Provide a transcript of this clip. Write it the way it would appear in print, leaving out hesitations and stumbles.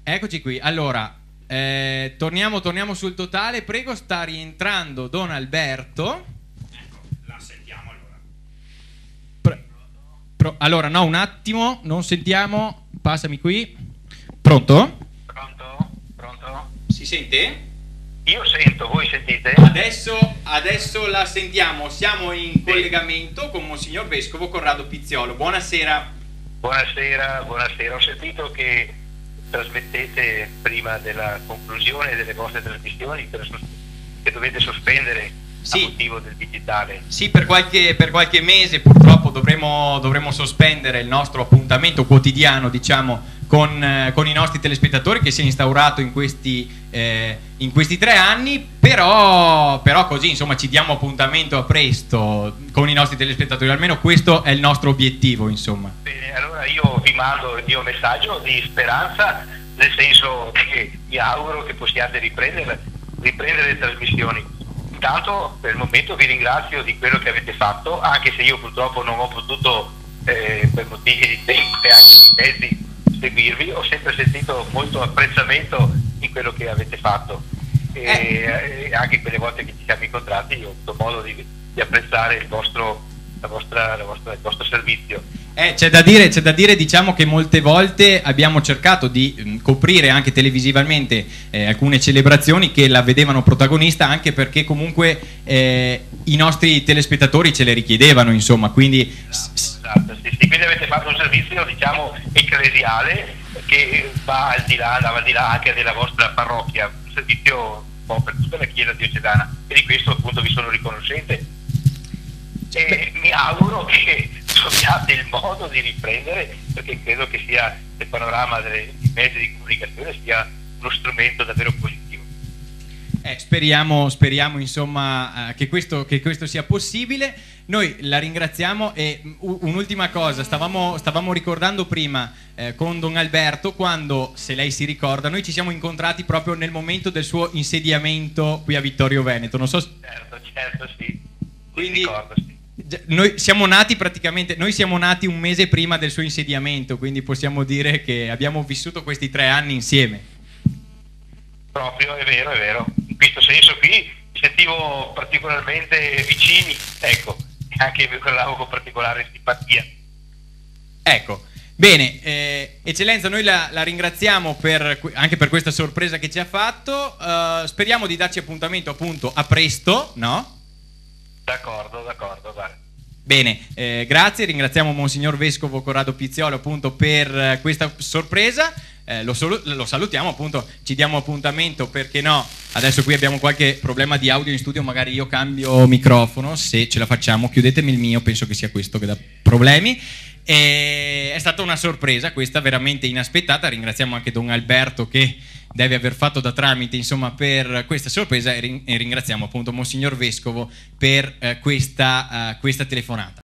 Eccoci qui. Allora, torniamo sul totale. Prego, sta rientrando Don Alberto. La sentiamo allora. Allora, no, un attimo, non sentiamo. Passami qui. Pronto? Pronto? Pronto? Si sente? Io sento, voi sentite? Adesso la sentiamo. Siamo in collegamento con Monsignor Vescovo Corrado Pizziolo. Buonasera. Buonasera, buonasera. Ho sentito che trasmettete prima della conclusione delle vostre trasmissioni che dovete sospendere a motivo del digitale. Sì, per qualche mese purtroppo dovremo sospendere il nostro appuntamento quotidiano, diciamo, con i nostri telespettatori, che si è instaurato in questi 3 anni, però così, insomma, ci diamo appuntamento a presto con i nostri telespettatori, almeno questo è il nostro obiettivo, insomma. Bene, allora io vi mando il mio messaggio di speranza, nel senso che mi auguro che possiate riprendere le trasmissioni. Intanto per il momento vi ringrazio di quello che avete fatto, anche se io purtroppo non ho potuto per motivi di tempo e anche di mezzi seguirvi. Ho sempre sentito molto apprezzamento in quello che avete fatto e anche quelle volte che ci siamo incontrati ho avuto modo di apprezzare il vostro servizio. C'è da dire, diciamo, che molte volte abbiamo cercato di coprire anche televisivamente alcune celebrazioni che la vedevano protagonista, anche perché comunque i nostri telespettatori ce le richiedevano, insomma, quindi... Esatto, sì, quindi avete fatto un servizio, diciamo, ecclesiale che andava al di là anche della vostra parrocchia, un servizio un po' per tutta la Chiesa diocesana, e di questo appunto vi sono riconoscente. E mi auguro che troviate il modo di riprendere, perché credo che sia il panorama dei mezzi di comunicazione sia uno strumento davvero positivo. Speriamo insomma che questo sia possibile. Noi la ringraziamo e un'ultima cosa, stavamo ricordando prima con Don Alberto, quando, se lei si ricorda, noi ci siamo incontrati proprio nel momento del suo insediamento qui a Vittorio Veneto, non so. Certo, sì. Quindi ricordo, sì. Noi siamo nati un mese prima del suo insediamento, quindi possiamo dire che abbiamo vissuto questi 3 anni insieme. Proprio, è vero. In questo senso qui mi sentivo particolarmente vicini, ecco, e anche vi guardavo con particolare simpatia. Ecco, bene, Eccellenza, noi la ringraziamo anche per questa sorpresa che ci ha fatto. Speriamo di darci appuntamento appunto a presto, no? D'accordo, guarda. Bene, grazie, ringraziamo Monsignor Vescovo Corrado Pizziolo appunto per questa sorpresa. Lo salutiamo, appunto, ci diamo appuntamento, perché no, adesso qui abbiamo qualche problema di audio in studio, magari io cambio microfono, se ce la facciamo, chiudetemi il mio, penso che sia questo che dà problemi. È stata una sorpresa questa veramente inaspettata, ringraziamo anche Don Alberto che deve aver fatto da tramite, insomma, per questa sorpresa, e ringraziamo appunto Monsignor Vescovo per questa telefonata.